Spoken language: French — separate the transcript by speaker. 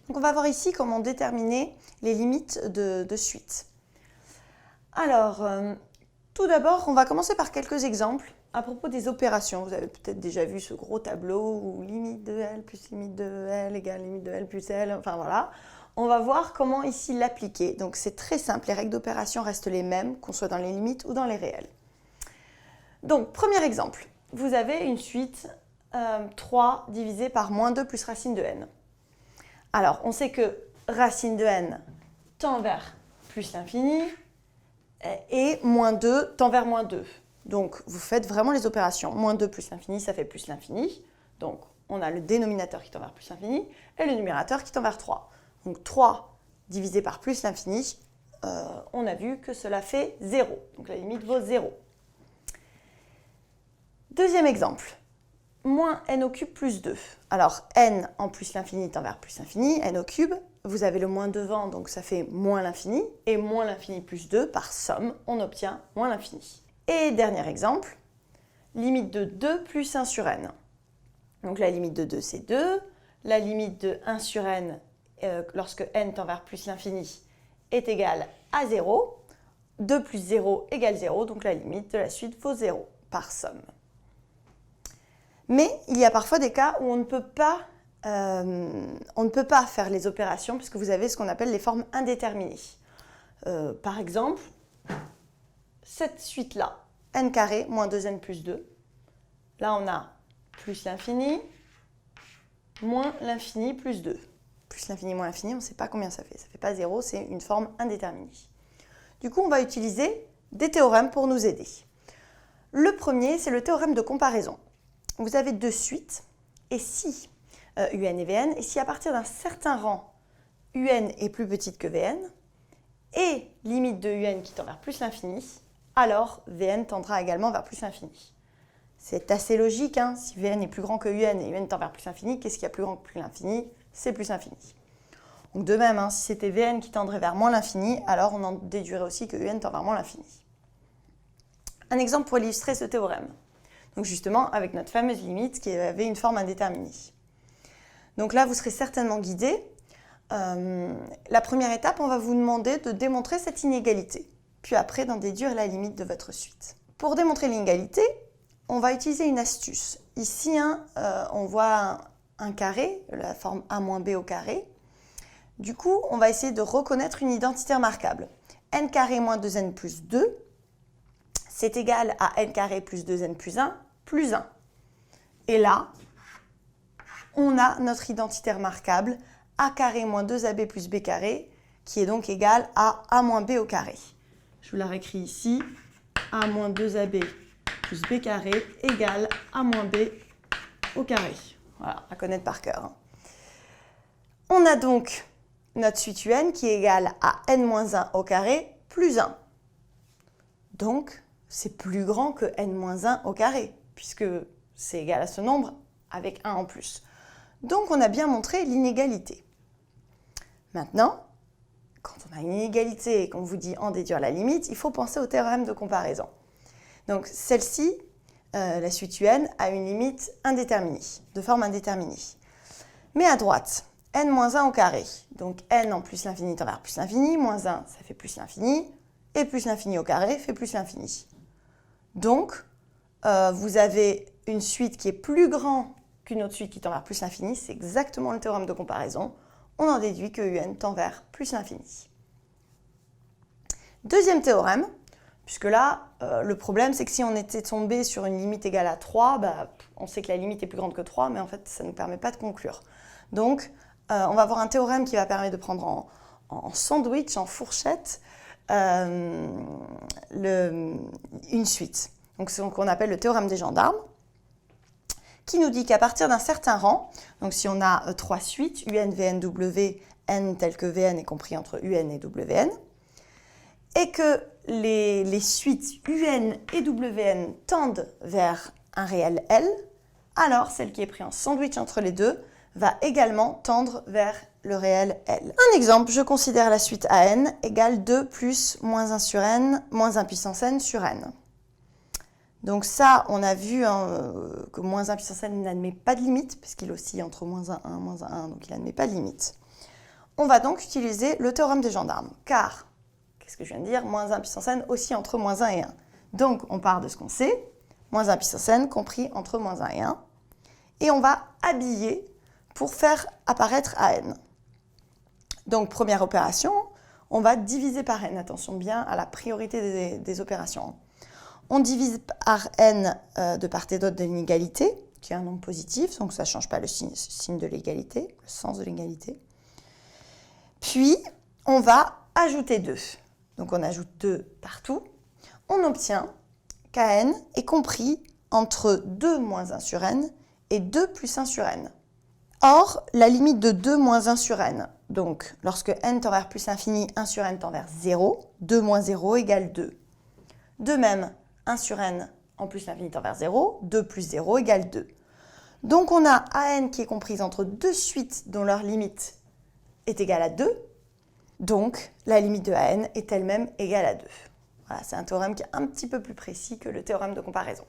Speaker 1: Donc on va voir ici comment déterminer les limites de suite. Alors, tout d'abord, on va commencer par quelques exemples à propos des opérations. Vous avez peut-être déjà vu ce gros tableau où limite de L plus limite de L égale limite de L plus L, enfin voilà. On va voir comment ici l'appliquer. Donc c'est très simple, les règles d'opération restent les mêmes, qu'on soit dans les limites ou dans les réels. Donc, premier exemple, vous avez une suite 3 divisé par moins 2 plus racine de n. Alors, on sait que racine de n tend vers plus l'infini et moins 2 tend vers moins 2. Donc, vous faites vraiment les opérations. Moins 2 plus l'infini, ça fait plus l'infini. Donc, on a le dénominateur qui tend vers plus l'infini et le numérateur qui tend vers 3. Donc, 3 divisé par plus l'infini, on a vu que cela fait 0. Donc, la limite vaut 0. Deuxième exemple, moins n au cube plus 2. Alors, n en plus l'infini tend vers plus l'infini, n au cube. Vous avez le moins devant, donc ça fait moins l'infini. Et moins l'infini plus 2, par somme, on obtient moins l'infini. Et dernier exemple, limite de 2 plus 1 sur n. Donc la limite de 2, c'est 2. La limite de 1 sur n, lorsque n tend vers plus l'infini, est égale à 0. 2 plus 0 égale 0, donc la limite de la suite vaut 0, par somme. Mais il y a parfois des cas où on ne peut pas faire les opérations puisque vous avez ce qu'on appelle les formes indéterminées. Par exemple, cette suite-là, n carré moins 2n plus 2. Là, on a plus l'infini, moins l'infini plus 2. Plus l'infini moins l'infini, on ne sait pas combien ça fait. Ça ne fait pas 0, c'est une forme indéterminée. Du coup, on va utiliser des théorèmes pour nous aider. Le premier, c'est le théorème de comparaison. Vous avez deux suites, et si un et vn, et si à partir d'un certain rang, un est plus petite que vn, et limite de un qui tend vers plus l'infini, alors vn tendra également vers plus l'infini. C'est assez logique, hein, si vn est plus grand que un et un tend vers plus l'infini, qu'est-ce qu'il y a plus grand que plus l'infini? C'est plus l'infini. Donc de même, hein, si c'était vn qui tendrait vers moins l'infini, alors on en déduirait aussi que un tend vers moins l'infini. Un exemple pour illustrer ce théorème. Donc justement, avec notre fameuse limite qui avait une forme indéterminée. Donc là, vous serez certainement guidé. La première étape, on va vous demander de démontrer cette inégalité, puis après d'en déduire la limite de votre suite. Pour démontrer l'inégalité, on va utiliser une astuce. Ici, on voit un carré, la forme a moins b au carré. Du coup, on va essayer de reconnaître une identité remarquable. N carré moins 2n plus 2, c'est égal à n carré plus 2n plus 1, plus 1. Et là, on a notre identité remarquable, a carré moins 2ab plus b carré, qui est donc égal à a moins b au carré. Je vous la réécris ici, a moins 2ab plus b carré égale a moins b au carré. Voilà, à connaître par cœur. On a donc notre suite un qui est égale à n-1 au carré plus 1. Donc, c'est plus grand que n-1 au carré, puisque c'est égal à ce nombre avec 1 en plus. Donc, on a bien montré l'inégalité. Maintenant, quand on a une inégalité et qu'on vous dit en déduire la limite, il faut penser au théorème de comparaison. Donc, celle-ci, la suite un, a une limite indéterminée, de forme indéterminée. Mais à droite, n-1 au carré. Donc, n en plus l'infini tend vers plus l'infini, moins 1, ça fait plus l'infini, et plus l'infini au carré fait plus l'infini. Donc, vous avez une suite qui est plus grande qu'une autre suite qui tend vers plus l'infini. C'est exactement le théorème de comparaison. On en déduit que un tend vers plus l'infini. Deuxième théorème, puisque là, le problème, c'est que si on était tombé sur une limite égale à 3, on sait que la limite est plus grande que 3, mais en fait, ça ne nous permet pas de conclure. Donc, on va avoir un théorème qui va permettre de prendre en sandwich, en fourchette, une suite. Donc, c'est ce qu'on appelle le théorème des gendarmes, qui nous dit qu'à partir d'un certain rang, donc si on a 3 suites, un, vn, w, n tel que vn est compris entre un et wn, et que les suites un et wn tendent vers un réel L, alors celle qui est prise en sandwich entre les deux va également tendre vers le réel L. Un exemple, je considère la suite an égale 2 plus moins 1 sur n, moins 1 puissance n sur n. Donc ça, on a vu que moins 1 puissance n n'admet pas de limite, puisqu'il oscille entre moins 1, 1, moins 1, 1, donc il n'admet pas de limite. On va donc utiliser le théorème des gendarmes, car, qu'est-ce que je viens de dire? Moins 1 puissance n aussi entre moins 1 et 1. Donc, on part de ce qu'on sait, moins 1 puissance n compris entre moins 1 et 1, et on va habiller pour faire apparaître an. Donc, première opération, on va diviser par n. Attention bien à la priorité des opérations. On divise par n de part et d'autre de l'inégalité, qui est un nombre positif, donc ça ne change pas le signe de l'égalité, le sens de l'égalité. Puis, on va ajouter 2. Donc, on ajoute 2 partout. On obtient qu'an est compris entre 2 moins 1 sur n et 2 plus 1 sur n. Or, la limite de 2 moins 1 sur n, donc lorsque n tend vers plus l'infini, 1 sur n tend vers 0, 2 moins 0 égale 2. De même, 1 sur n en plus l'infini tend vers 0, 2 plus 0 égale 2. Donc on a an qui est comprise entre deux suites dont leur limite est égale à 2. Donc la limite de an est elle-même égale à 2. Voilà, c'est un théorème qui est un petit peu plus précis que le théorème de comparaison.